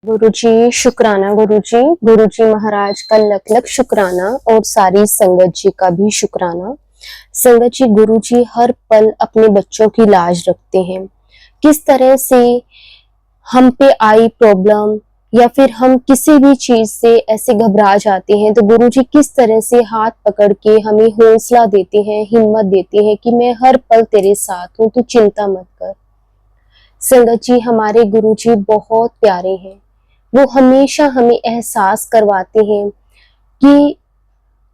गुरुजी शुक्राना गुरुजी। गुरुजी महाराज का लख लख शुक्राना और सारी संगत जी का भी शुक्राना। संगत जी, गुरुजी हर पल अपने बच्चों की लाज रखते हैं। किस तरह से हम पे आई प्रॉब्लम या फिर हम किसी भी चीज से ऐसे घबरा जाते हैं तो गुरुजी किस तरह से हाथ पकड़ के हमें हौसला देते हैं, हिम्मत देते हैं कि मैं हर पल तेरे साथ हूँ, तू चिंता मत कर। संगत जी, हमारे गुरुजी बहुत प्यारे हैं। वो हमेशा हमें एहसास करवाते हैं कि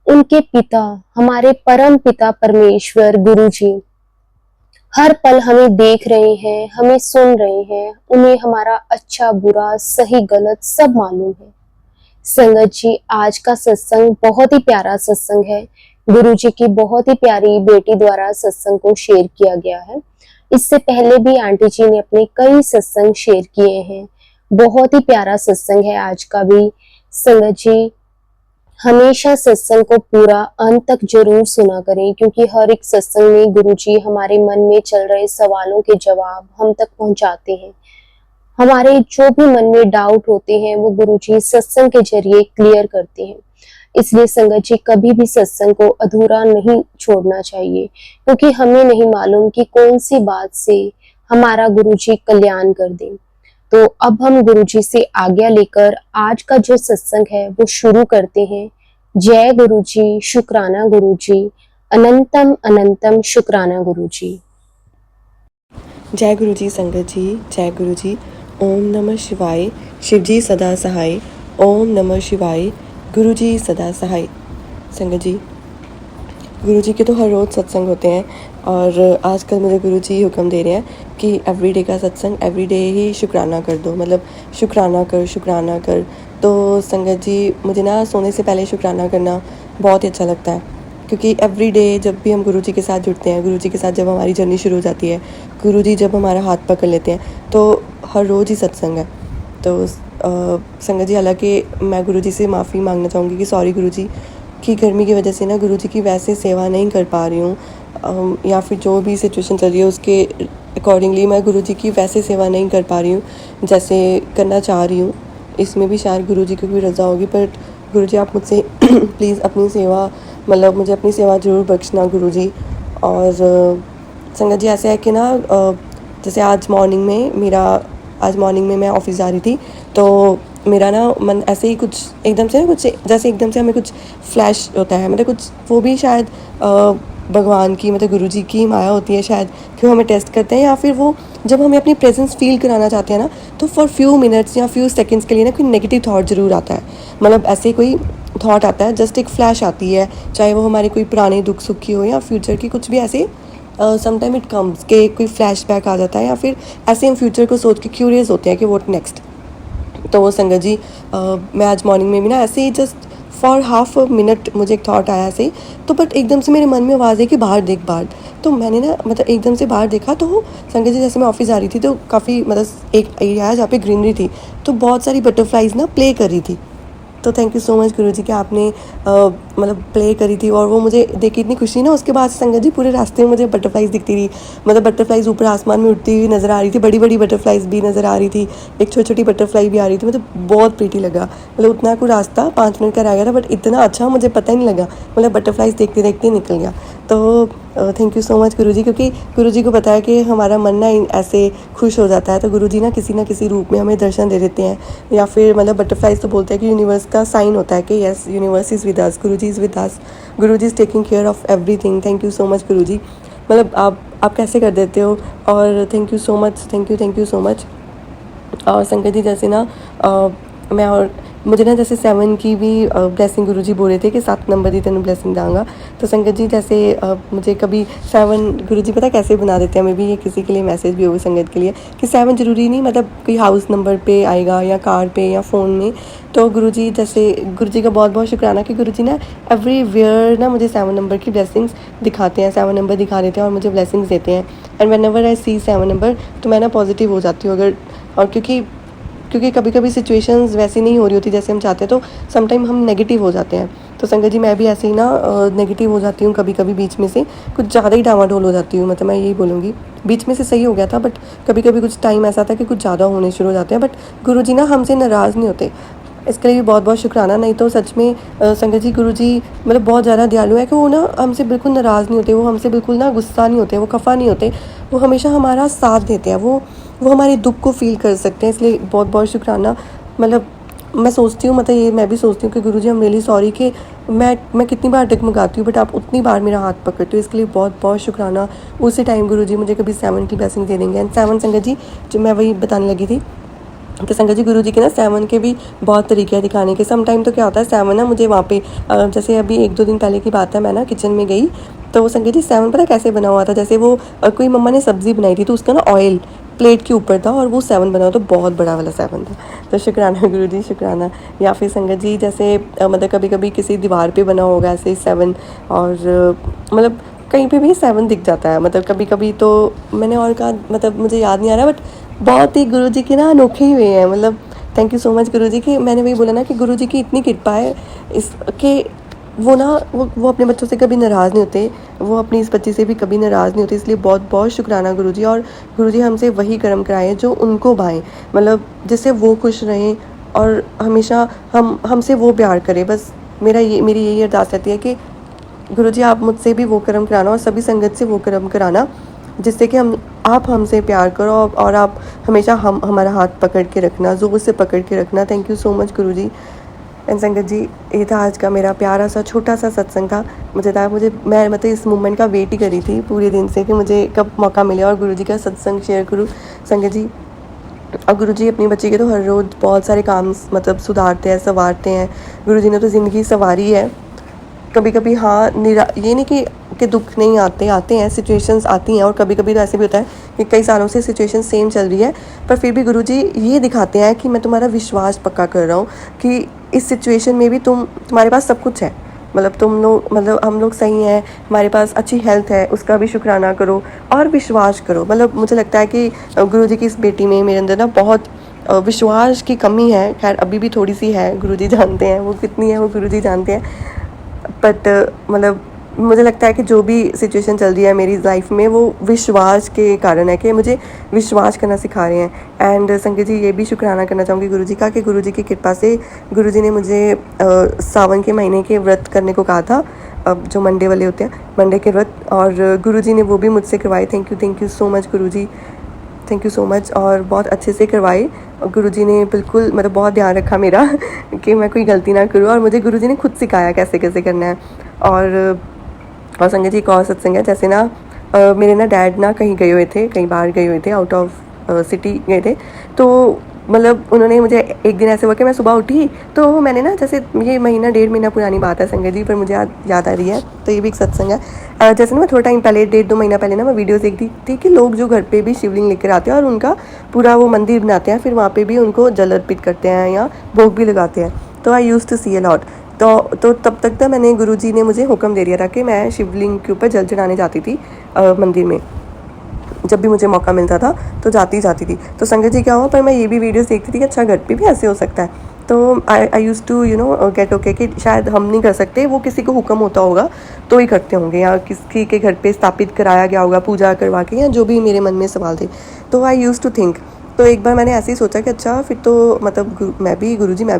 उनके पिता, हमारे परम पिता परमेश्वर गुरुजी हर पल हमें देख रहे हैं, हमें सुन रहे हैं। उन्हें हमारा अच्छा बुरा, सही गलत सब मालूम है। संगत जी, आज का सत्संग बहुत ही प्यारा सत्संग है। गुरुजी की बहुत ही प्यारी बेटी द्वारा सत्संग को शेयर किया गया है। इससे पहले भी आंटी जी ने अपने कई सत्संग शेयर किए हैं। बहुत ही प्यारा सत्संग है आज का भी। संगत जी, हमेशा सत्संग को पूरा अंत तक जरूर सुना करें, क्योंकि हर एक सत्संग में गुरुजी हमारे मन में चल रहे सवालों के जवाब हम तक पहुंचाते हैं। हमारे जो भी मन में डाउट होते हैं वो गुरुजी सत्संग के जरिए क्लियर करते हैं। इसलिए संगत जी, कभी भी सत्संग को अधूरा नहीं छोड़ना चाहिए, क्योंकि हमें नहीं मालूम कि कौन सी बात से हमारा गुरुजी कल्याण कर दे। तो अब हम गुरुजी से आज्ञा लेकर आज का जो सत्संग है वो शुरू करते हैं। जय गुरुजी, शुक्राना गुरुजी, अनंतम अनंतम शुक्राना गुरुजी। जय गुरु जी। संगत जी, जय गुरु जी। ओम नमः शिवाय। शिव जी सदा सहाय। ओम नमः शिवाय। गुरु जी सदा सहाय। संगत जी, गुरु जी के तो हर रोज़ सत्संग होते हैं और आजकल मुझे गुरु जी हुक्म दे रहे हैं कि एवरीडे का सत्संग एवरीडे ही शुक्राना कर दो, मतलब शुक्राना कर, शुक्राना कर। तो संगत जी, मुझे ना सोने से पहले शुक्राना करना बहुत ही अच्छा लगता है, क्योंकि एवरीडे जब भी हम गुरु जी के साथ जुड़ते हैं, गुरु जी के साथ जब हमारी जर्नी शुरू हो जाती है, गुरु जी जब हमारा हाथ पकड़ लेते हैं, तो हर रोज़ ही सत्संग है। तो संगत जी, हालांकि मैं गुरु जी से माफ़ी मांगना चाहूँगी कि सॉरी गुरु जी, कि गर्मी की वजह से ना गुरु जी की वैसे सेवा नहीं कर पा रही हूँ, या फिर जो भी सिचुएशन चल रही है उसके अकॉर्डिंगली मैं गुरु जी की वैसे सेवा नहीं कर पा रही हूँ जैसे करना चाह रही हूँ। इसमें भी शायद गुरु जी की कोई रज़ा होगी, पर गुरु जी आप मुझसे प्लीज़ अपनी सेवा, मतलब मुझे अपनी सेवा ज़रूर बख्शना गुरु जी। और संगत जी, ऐसे है कि ना जैसे आज मॉर्निंग में मैं ऑफिस जा रही थी, तो मेरा ना मन ऐसे ही कुछ एकदम से हमें कुछ फ्लैश होता है, मतलब कुछ वो भी शायद भगवान की, मतलब गुरु जी की माया होती है शायद, कि वो हमें टेस्ट करते हैं, या फिर वो जब हमें अपनी प्रेजेंस फील कराना चाहते हैं ना, तो फॉर फ्यू मिनट्स या फ्यू सेकंड्स के लिए ना कोई नेगेटिव थॉट ज़रूर आता है। मतलब ऐसे कोई थॉट आता है, जस्ट एक फ्लैश आती है, चाहे वो हमारे कोई पुराने दुख सुख की हो या फ्यूचर की, कुछ भी ऐसे समटाइम इट कम्स के कोई फ्लैशबैक आ जाता है, या फिर ऐसे हम फ्यूचर को सोच के क्यूरियस होते हैं कि व्हाट नेक्स्ट। तो वो संगत जी, मैं आज मॉर्निंग में भी ना ऐसे ही just for half a minute मुझे एक थॉट आया ऐसे ही, तो बट एकदम से मेरे मन में आवाज़ है कि बाहर देख बाहर। तो मैंने ना मतलब एकदम से बाहर देखा, तो संगत जी जैसे मैं ऑफिस आ रही थी तो काफ़ी मतलब एक एरिया है जहाँ पे ग्रीनरी थी, तो बहुत सारी बटरफ्लाइज ना प्ले कर रही थी। तो thank you so much Guru जी कि आपने मतलब प्ले करी थी, और वो मुझे देख के इतनी खुशी ना, उसके बाद संगत जी पूरे रास्ते में मुझे बटरफ्लाइज दिखती रही, मतलब बटरफ्लाइज ऊपर आसमान में उड़ती हुई नज़र आ रही थी, बड़ी बड़ी बटरफ्लाइज भी नज़र आ रही थी, एक छोटी छोटी बटरफ्लाई भी आ रही थी, मतलब बहुत प्रीटी लगा। मतलब उतना कोई रास्ता 5 मिनट का रह गया था, बट इतना अच्छा मुझे पता ही नहीं लगा, मतलब बटरफ्लाइज देखते देखते निकल गया। तो thank you so much Guru जी, क्योंकि गुरु जी को पता है कि हमारा मन ना ऐसे खुश हो जाता है, तो गुरु जी ना किसी रूप में हमें दर्शन दे देते हैं, या फिर मतलब बटरफ्लाइज तो बोलते हैं कि यूनिवर्स का साइन होता है कि yes universe is with us, Guru ji is with us, Guru ji is taking care of everything. Thank you so much Guru ji, मतलब आप कैसे कर देते हो, और thank you so much, thank you so much. और संगत जी, जैसे ना मैं और मुझे ना जैसे 7 की भी ब्लेसिंग गुरु जी बोल रहे थे कि 7 नंबर दी तेन ब्लेसिंग दांगा। तो संगत जी, जैसे मुझे कभी 7 गुरु जी पता कैसे बना देते हैं, मे भी ये किसी के लिए मैसेज भी होगा संगत के लिए, कि 7 ज़रूरी नहीं मतलब कोई हाउस नंबर पे आएगा या कार पे या फ़ोन में। तो गुरु जी, जैसे गुरु जी का बहुत बहुत शुक्राना कि गुरु जी ना एवरीवेयर ना मुझे 7 नंबर की ब्लेसिंग्स दिखाते हैं, 7 नंबर दिखा देते हैं और मुझे ब्लेसिंग्स देते हैं। And whenever I see 7 number, तो मैं ना पॉजिटिव हो जाती हूँ। अगर और क्योंकि कभी कभी सिचुएशंस वैसी नहीं हो रही होती जैसे हम चाहते हैं, तो समटाइम हम नेगेटिव हो जाते हैं। तो संगत जी मैं भी ऐसे ही ना नेगेटिव हो जाती हूँ कभी कभी, बीच में से कुछ ज़्यादा ही डामाडोल हो जाती हूँ, मतलब मैं यही बोलूँगी। बीच में से सही हो गया था, बट कभी कभी कुछ टाइम ऐसा था कि कुछ ज़्यादा होने शुरू हो जाते हैं। बट गुरुजी ना हमसे नाराज़ नहीं होते, इसके लिए भी बहुत बहुत शुक्राना। नहीं तो सच में संगत जी गुरुजी मतलब बहुत ज़्यादा दयालु है कि वो ना हमसे बिल्कुल नाराज़ नहीं होते, वो हमसे बिल्कुल ना गुस्सा नहीं होते, वो खफा नहीं होते, वो हमेशा हमारा साथ देते हैं, वो हमारे दुख को फील कर सकते हैं। इसलिए बहुत बहुत शुक्राना। मतलब मैं सोचती हूँ, मतलब ये मैं भी सोचती हूँ कि गुरुजी आई एम रियली सॉरी कि मैं कितनी बार डगमगाती हूँ, बट आप उतनी बार मेरा हाथ पकड़ते हो, इसके लिए बहुत बहुत शुक्राना। उसी टाइम गुरुजी मुझे कभी 7 की ब्लेसिंग दे देंगे। एंड 7 संगत जी जो मैं वही बताने लगी थी कि संगत जी गुरुजी के ना 7 के भी बहुत तरीके हैं दिखाने के। सम टाइम तो क्या होता है 7 ना मुझे वहाँ पे जैसे अभी 1-2 दिन पहले की बात है, मैं ना किचन में गई तो संगत जी 7 पता कैसे बना हुआ था, जैसे वो कोई मम्मा ने सब्ज़ी बनाई थी तो उसका ना ऑयल प्लेट के ऊपर था और वो 7 बना हुआ, तो बहुत बड़ा वाला 7 था। तो शुक्राना गुरुजी शुक्राना। या फिर संगत जी जैसे मतलब कभी कभी किसी दीवार पे बना होगा ऐसे 7, और मतलब कहीं पे भी 7 दिख जाता है। मतलब कभी कभी तो मैंने और कहा, मतलब मुझे याद नहीं आ रहा, बट बहुत ही गुरुजी के ना अनोखे ही हुए हैं। मतलब थैंक यू सो मच गुरुजी की। मैंने वही बोला ना कि गुरुजी की इतनी कृपा है इसके, वो ना वो अपने बच्चों से कभी नाराज़ नहीं होते, वो अपनी इस बच्ची से भी कभी नाराज़ नहीं होते। इसलिए बहुत बहुत शुक्राना गुरुजी। और गुरुजी हमसे वही कर्म कराएं जो उनको भाएं, मतलब जिससे वो खुश रहें और हमेशा हमसे वो प्यार करें। बस मेरी यही अरदास रहती है कि गुरुजी आप मुझसे भी वो कर्म कराना और सभी संगत से वो कर्म कराना जिससे कि आप हमसे प्यार करो और आप हमेशा हमारा हाथ पकड़ के रखना, ज़ोर से पकड़ के रखना। Thank you so much Guruji. And संगत जी ये था आज का मेरा प्यारा सा छोटा सा सत्संग था। मैं मतलब इस मोमेंट का वेट ही करी थी पूरे दिन से कि मुझे कब मौका मिले और गुरुजी का सत्संग शेयर करूँ। संगत जी और गुरुजी अपनी बच्ची के तो हर रोज़ बहुत सारे काम मतलब सुधारते हैं, संवारते हैं। गुरुजी ने तो ज़िंदगी संवारी है। कभी कभी हाँ ये नहीं कि दुख नहीं आते हैं, सिचुएशंस आती हैं, और कभी कभी तो ऐसे भी होता है कि कई सालों से सिचुएशन सेम चल रही है, पर फिर भी गुरुजी ये दिखाते हैं कि मैं तुम्हारा विश्वास पक्का कर रहा हूँ कि इस सिचुएशन में भी तुम्हारे पास सब कुछ है। मतलब हम लोग सही हैं, हमारे पास अच्छी हेल्थ है, उसका भी शुक्राना करो और विश्वास करो। मतलब मुझे लगता है कि गुरुजी की इस बेटी में मेरे अंदर ना बहुत विश्वास की कमी है। खैर अभी भी थोड़ी सी है, गुरुजी जानते हैं वो कितनी है, वो गुरुजी जानते हैं। बट मतलब मुझे लगता है कि जो भी सिचुएशन चल रही है मेरी लाइफ में वो विश्वास के कारण है, कि मुझे विश्वास करना सिखा रहे हैं। एंड संगत जी ये भी शुक्राना करना चाहूँगी गुरुजी का कि गुरुजी की कृपा से गुरुजी ने मुझे सावन के महीने के व्रत करने को कहा था, जो मंडे वाले होते हैं, मंडे के व्रत, और गुरुजी ने वो भी मुझसे करवाए। Thank you so much Guruji, thank you so much. और बहुत अच्छे से करवाई गुरुजी ने, बिल्कुल मतलब बहुत ध्यान रखा मेरा कि मैं कोई गलती ना करूँ, और मुझे गुरुजी ने खुद सिखाया कैसे कैसे करना है। और संगत जी एक और सत्संग है, जैसे ना मेरे ना डैड ना कहीं बाहर गए हुए थे, आउट ऑफ सिटी गए थे। तो मतलब उन्होंने मुझे एक दिन ऐसे हुआ कि मैं सुबह उठी तो मैंने ना, जैसे ये 1-1.5 महीना पुरानी बात है संगत जी, पर मुझे याद आ रही है, तो ये भी एक सत्संग है। जैसे ना मैं थोड़ा टाइम पहले 1.5-2 महीना पहले ना मैं वीडियोस देखती थी कि लोग जो घर पे भी शिवलिंग लेकर आते हैं और उनका पूरा वो मंदिर बनाते हैं, फिर वहाँ पे भी उनको जल अर्पित करते हैं या भोग भी लगाते हैं। तो I used to see a lot. तो तब तक ना मैंने गुरुजी ने मुझे हुक्म दे दिया था कि मैं शिवलिंग के ऊपर जल चढ़ाने जाती थी मंदिर में। जब भी मुझे मौका मिलता था तो जाती थी। तो संगत जी क्या हुआ, पर मैं ये भी वीडियोस देखती थी कि अच्छा घर पे भी ऐसे हो सकता है। तो आई यूज़ टू गेट ओके कि शायद हम नहीं कर सकते, वो किसी को हुक्म होता होगा तो ही करते होंगे, या किसी के घर पे स्थापित कराया गया होगा पूजा करवा के, या जो भी मेरे मन में सवाल थे। तो आई यूज़ टू थिंक, तो एक बार मैंने ऐसे ही सोचा कि अच्छा फिर तो मतलब मैं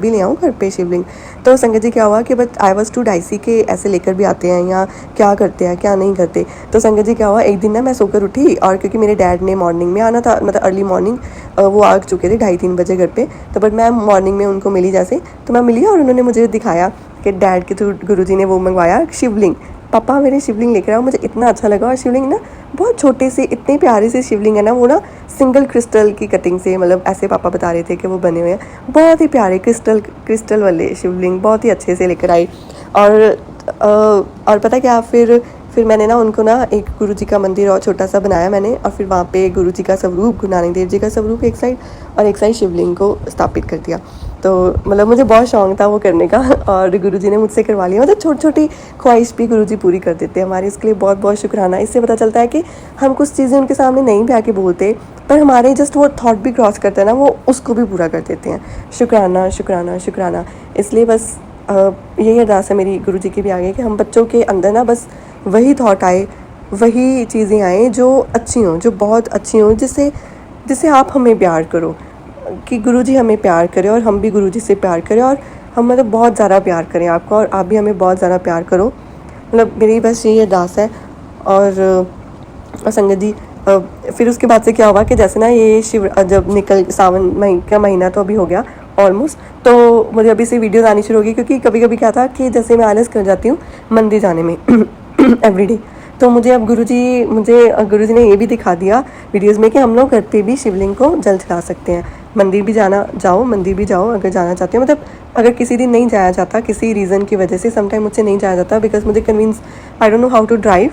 भी ले आऊँ घर पे शिवलिंग। तो संगत जी क्या हुआ कि but I was too dicey के ऐसे लेकर भी आते हैं या क्या करते हैं क्या नहीं करते। तो संगत जी क्या हुआ, एक दिन ना मैं सोकर उठी, और क्योंकि मेरे डैड ने मॉर्निंग में आना था, मतलब अर्ली मॉर्निंग वो आ चुके थे 2:30-3 बजे घर पे। तो बट मैं मॉर्निंग में उनको मिली, जैसे तो मैं मिली और उन्होंने मुझे दिखाया कि डैड के थ्रू गुरुजी ने वो मंगवाया शिवलिंग, पापा मेरे शिवलिंग लेकर आओ। मुझे इतना अच्छा लगा, और शिवलिंग ना बहुत छोटे से इतने प्यारे से शिवलिंग है ना, वो ना सिंगल क्रिस्टल की कटिंग से, मतलब ऐसे पापा बता रहे थे कि वो बने हुए हैं, बहुत ही प्यारे क्रिस्टल वाले शिवलिंग बहुत ही अच्छे से लेकर आई। और पता क्या, फिर मैंने ना उनको ना एक गुरुजी का मंदिर और छोटा सा बनाया मैंने, और फिर वहाँ पे गुरुजी का स्वरूप, गुरु नानक देव जी का स्वरूप एक साइड, और एक साइड शिवलिंग को स्थापित कर दिया। तो मतलब मुझे बहुत शौक था वो करने का, और गुरुजी ने मुझसे करवा लिया। मतलब छोटी छोटी ख्वाहिश भी गुरुजी पूरी कर देते हैं हमारी, इसके लिए बहुत बहुत शुक्राना। इससे पता चलता है कि हम कुछ चीज़ें उनके सामने नहीं भी आके बोलते, पर हमारे जस्ट वो थॉट भी क्रॉस करते हैं ना, वो उसको भी पूरा कर देते हैं। शुक्राना शुक्राना शुक्राना। इसलिए बस यही अरदास है मेरी गुरुजी की भी आगे कि हम बच्चों के अंदर ना बस वही थॉट आए, वही चीज़ें आएँ जो अच्छी हों, जो बहुत अच्छी हों, जिससे आप हमें प्यार करो, कि गुरुजी हमें प्यार करें और हम भी गुरुजी से प्यार करें, और हम मतलब बहुत ज़्यादा प्यार करें आपको, और आप भी हमें बहुत ज़्यादा प्यार करो। मतलब मेरी बस यही अरदास है। और संगत जी फिर उसके बाद से क्या हुआ कि जैसे ना ये जब सावन का महीना तो अभी हो गया ऑलमोस्ट, तो मुझे अभी से वीडियोज़ आनी शुरू हो गई, क्योंकि कभी कभी क्या था कि जैसे मैं आलस कर जाती हूँ मंदिर जाने में एवरीडे। तो मुझे गुरुजी ने ये भी दिखा दिया वीडियोस में कि हम लोग घर पे भी शिवलिंग को जल चढ़ा सकते हैं। मंदिर भी जाओ अगर जाना चाहते हो। मतलब अगर किसी दिन नहीं जाया जाता किसी रीज़न की वजह से, समटाइम मुझसे नहीं जाया जाता बिकॉज मुझे convince I don't know how to drive,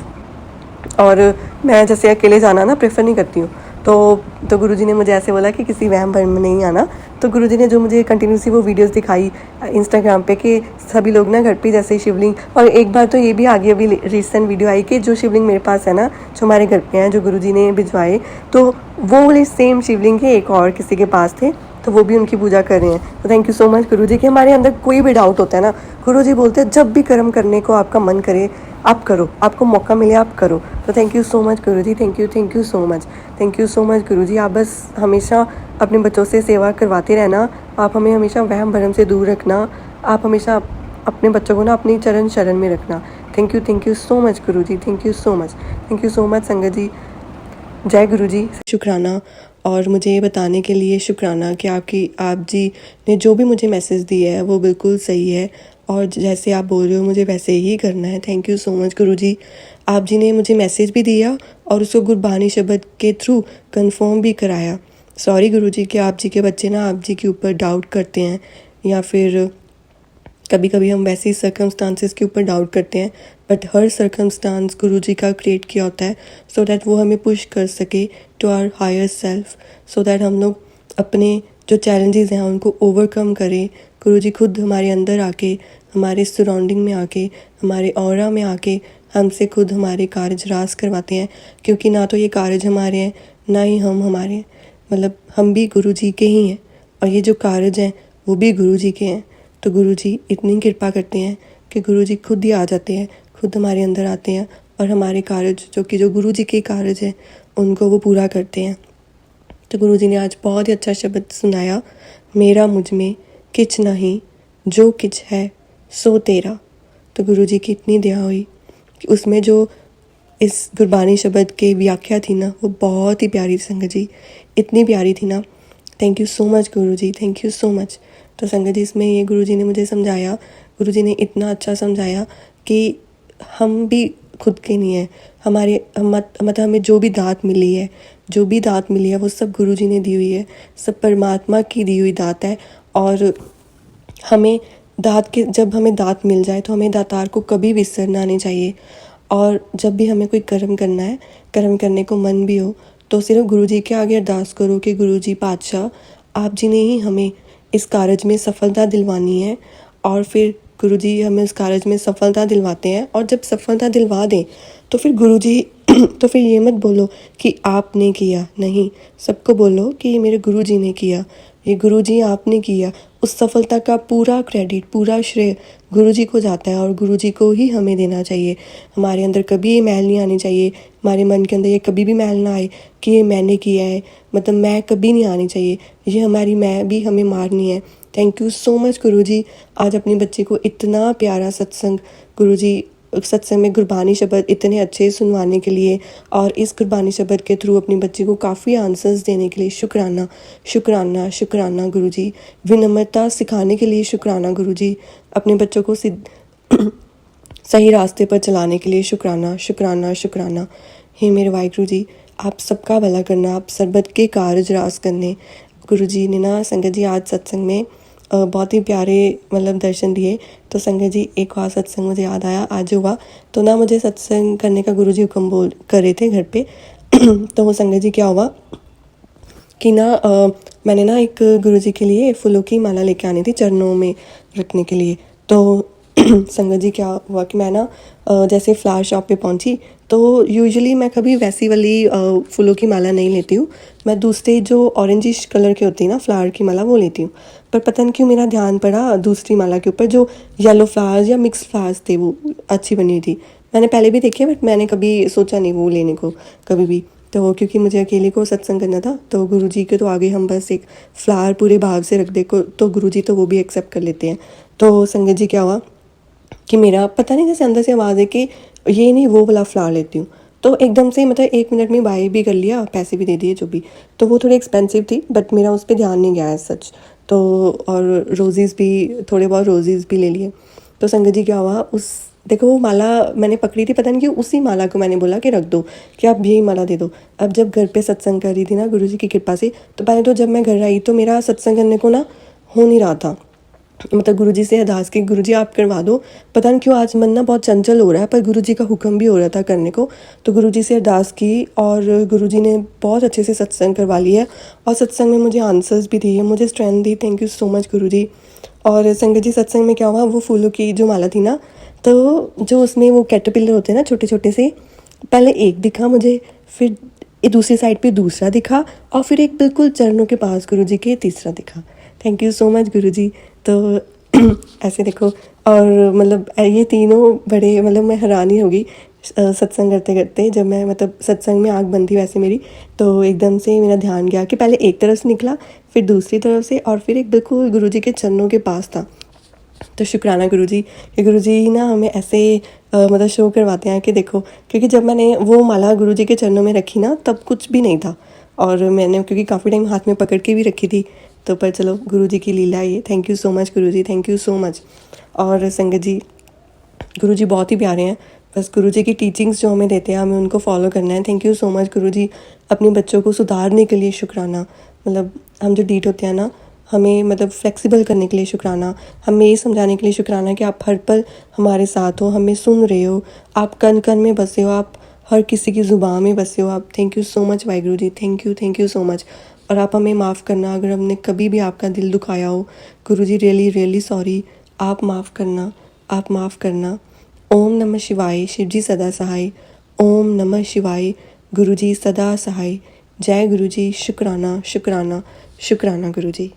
और मैं जैसे अकेले जाना ना प्रेफर नहीं करती हूँ। तो गुरुजी ने मुझे ऐसे बोला कि किसी वहम भरम में नहीं आना। तो गुरुजी ने जो मुझे कंटिन्यूसली वो वीडियोस दिखाई इंस्टाग्राम पे कि सभी लोग ना घर पे जैसे शिवलिंग, और एक बार तो ये भी आगे अभी रिसेंट वीडियो आई कि जो शिवलिंग मेरे पास है ना, जो हमारे घर पे हैं, जो गुरुजी ने भिजवाए, तो वो वाले सेम शिवलिंग के एक और किसी के पास थे, तो वो भी उनकी पूजा कर रहे हैं। तो थैंक यू सो मच गुरुजी कि हमारे अंदर कोई भी डाउट होता है ना, गुरुजी बोलते हैं जब भी कर्म करने को आपका मन करे आप करो, आपको मौका मिले आप करो। तो thank you so much Guruji, thank you so much Guruji. आप बस हमेशा अपने बच्चों से सेवा करवाते रहना, आप हमें हमेशा वहम भरम से दूर रखना, आप हमेशा अपने बच्चों को ना अपनी चरण शरण में रखना। Thank you so much Guruji, thank you so much संगत जी। जय गुरुजी। शुक्राना, और मुझे ये बताने के लिए शुक्राना कि आप जी ने जो भी मुझे मैसेज दिया है वो बिल्कुल सही है, और जैसे आप बोल रहे हो मुझे वैसे ही करना है। Thank you so much Guruji. आप जी ने मुझे मैसेज भी दिया और उसको गुरबानी शब्द के थ्रू कंफर्म भी कराया। सॉरी गुरुजी कि आप जी के बच्चे ना आप जी के ऊपर डाउट करते हैं, या फिर कभी कभी हम वैसे ही सर्कमस्टांसेस के ऊपर डाउट करते हैं, बट हर सर्कमस्टांस गुरुजी का क्रिएट किया होता है सो दैट वो हमें पुश कर सके to our higher self, so that हम लोग अपने जो चैलेंजेस हैं उनको ओवरकम करें। गुरुजी खुद हमारे अंदर आके, हमारे सराउंडिंग में आके, हमारे ऑरा में आके हमसे खुद हमारे कार्य रास करवाते हैं, क्योंकि ना तो ये कार्य हमारे हैं ना ही हम हमारे हैं। मतलब हम भी गुरुजी के ही हैं, और ये जो कार्य हैं वो भी गुरुजी के हैं। तो गुरुजी इतनी कृपा करते हैं कि गुरुजी खुद ही आ जाते हैं, खुद हमारे अंदर आते हैं, और हमारे कार्य जो गुरुजी के कार्य हैं उनको वो पूरा करते हैं। तो गुरुजी ने आज बहुत ही अच्छा शब्द सुनाया, मेरा मुझ में किच नहीं, जो किच है सो तेरा। तो गुरुजी की इतनी दया हुई कि उसमें जो इस गुरबानी शब्द के व्याख्या थी ना, वो बहुत ही प्यारी थी संगत जी, इतनी प्यारी थी ना। Thank you so much Guruji, thank you so much. तो संगत जी इसमें ये गुरुजी ने मुझे समझाया, गुरुजी ने इतना अच्छा समझाया कि हम भी खुद के नहीं हैं, मतलब हमें जो भी दात मिली है वो सब गुरुजी ने दी हुई है, सब परमात्मा की दी हुई दात है। और हमें जब हमें दात मिल जाए तो हमें दातार को कभी विसरना नहीं चाहिए। और जब भी हमें कोई कर्म करना है, कर्म करने को मन भी हो, तो सिर्फ गुरुजी के आगे अरदास करो कि गुरुजी पातशाह आप जी ने ही हमें इस कार्य में सफलता दिलवानी है। और फिर गुरुजी हमें उस कार्य में सफलता दिलवाते हैं, और जब सफलता दिलवा दें तो फिर गुरुजी तो फिर ये मत बोलो कि आपने किया, नहीं, सबको बोलो कि ये मेरे गुरुजी ने किया, ये गुरुजी आपने किया। उस सफलता का पूरा क्रेडिट, पूरा श्रेय गुरुजी को जाता है, और गुरुजी को ही हमें देना चाहिए। हमारे अंदर कभी ये मैल नहीं आनी चाहिए, हमारे मन के अंदर ये कभी भी मैल ना आए कि ये मैंने किया है, मतलब मैं कभी नहीं आनी चाहिए, ये हमारी मैं भी हमें मारनी है। थैंक यू सो मच गुरुजी। आज अपने बच्चे को इतना प्यारा सत्संग, गुरुजी सत्संग में गुरबानी शब्द इतने अच्छे सुनवाने के लिए, और इस गुरबानी शब्द के थ्रू अपने बच्चे को काफ़ी आंसर्स देने के लिए शुक्राना, शुक्राना, शुक्राना गुरुजी। विनम्रता सिखाने के लिए शुक्राना गुरुजी। अपने बच्चों को सही रास्ते पर चलाने के लिए शुक्राना, शुक्राना, शुक्राना। हे मेरे वाहिगुरु जी, आप सबका भला करना, आप सरबत के कार्य रास करने। गुरुजी ने ना संगत जी आज सत्संग में बहुत ही प्यारे मतलब दर्शन दिए। तो संगत जी एक और सत्संग मुझे याद आया आज हुआ, तो ना मुझे सत्संग करने का गुरुजी हुक्म कर रहे थे घर पे तो वो संगत जी क्या हुआ कि ना मैंने ना एक गुरुजी के लिए फूलों की माला लेके आनी थी चरणों में रखने के लिए। तो संगत जी क्या हुआ कि मैं ना जैसे फ्लावर शॉप पे पहुंची, तो यूजुअली मैं कभी वैसी वाली फूलों की माला नहीं लेती हूँ, मैं दूसरे जो ऑरेंजिश कलर की होती है ना फ्लावर की माला वो लेती हूँ। पर पता नहीं क्यों मेरा ध्यान पड़ा दूसरी माला के ऊपर जो येलो फ्लावर्स या मिक्स फ्लावर्स थे, वो अच्छी बनी थी। मैंने पहले भी देखी है बट मैंने कभी सोचा नहीं वो लेने को कभी भी। तो क्योंकि मुझे अकेले को सत्संग करना था, तो गुरुजी के तो आगे हम बस एक फ्लावर पूरे भाव से रख दे को तो गुरुजी तो वो भी एक्सेप्ट कर लेते हैं। तो संगत जी क्या हुआ कि मेरा पता नहीं जैसे अंदर से आवाज़ है कि ये नहीं वो वाला फ्लावर लेती हूँ, तो एकदम से मतलब 1 मिनट में बाय भी कर लिया, पैसे भी दे दिए जो भी। तो वो थोड़ी एक्सपेंसिव थी बट मेरा उस पर ध्यान नहीं गया है सच। तो और रोज़ीज़ भी थोड़े बहुत रोज़ीज़ भी ले लिए। तो संगत जी क्या हुआ, उस देखो वो माला मैंने पकड़ी थी, पता नहीं क्यों उसी माला को मैंने बोला कि रख दो, कि आप यही माला दे दो। अब जब घर पे सत्संग कर रही थी ना गुरुजी की कृपा से, तो पहले तो जब मैं घर आई तो मेरा सत्संग करने को ना हो नहीं रहा था। मतलब गुरुजी से अरदास की, गुरुजी आप करवा दो। पता नहीं क्यों आज मन ना बहुत चंचल हो रहा है, पर गुरुजी का हुक्म भी हो रहा था करने को। तो गुरुजी से अरदास की और गुरुजी ने बहुत अच्छे से सत्संग करवा लिया है और सत्संग में मुझे आंसर्स भी दिए, मुझे स्ट्रेंथ दी। Thank you so much Guruji. और संगत जी सत्संग में क्या हुआ, वो फूलों की जो माला थी ना, तो जो उसमें वो कैटरपिलर होते हैं ना छोटे छोटे से, पहले एक दिखा मुझे, फिर दूसरी साइड पे दूसरा दिखा और फिर एक बिल्कुल चरणों के पास गुरुजी के तीसरा दिखा। थैंक यू सो मच गुरुजी। तो ऐसे देखो, और मतलब ये तीनों बड़े, मतलब मैं हैरान ही होगी सत्संग करते करते। जब मैं मतलब सत्संग में आँख बंद थी वैसे मेरी, तो एकदम से मेरा ध्यान गया कि पहले एक तरफ से निकला, फिर दूसरी तरफ से, और फिर एक बिल्कुल गुरुजी के चरणों के पास था। तो शुक्राना गुरुजी कि गुरुजी ना हमें ऐसे मतलब शो करवाते हैं कि देखो, क्योंकि जब मैंने वो माला गुरुजी के चरणों में रखी ना तब कुछ भी नहीं था, और मैंने क्योंकि काफ़ी टाइम हाथ में पकड़ के भी रखी थी, तो पर चलो गुरुजी की लीला ये। Thank you so much Guruji, thank you so much. और संगत जी गुरुजी बहुत ही प्यारे हैं, बस गुरुजी की टीचिंग्स जो हमें देते हैं हमें उनको फॉलो करना है। थैंक यू सो मच गुरुजी। अपने बच्चों को सुधारने के लिए शुक्राना, मतलब हम जो डीट होते हैं ना, हमें मतलब फ्लेक्सिबल करने के लिए शुक्राना, हमें ये समझाने के लिए शुक्राना कि आप हर पल हमारे साथ हो, हमें सुन रहे हो, आप कन कन में बसे हो, आप हर किसी की ज़ुबान में बसे हो आप। Thank you so much Waheguru ji, thank you so much. और आप हमें माफ़ करना अगर हमने कभी भी आपका दिल दुखाया हो। गुरुजी रियली रियली सॉरी, आप माफ़ करना, आप माफ़ करना। ओम नमः शिवाय, शिवजी सदा सहाय। ओम नमः शिवाय, गुरुजी सदा सहाय। जय गुरुजी, शुक्राना शुक्राना शुक्राना गुरुजी।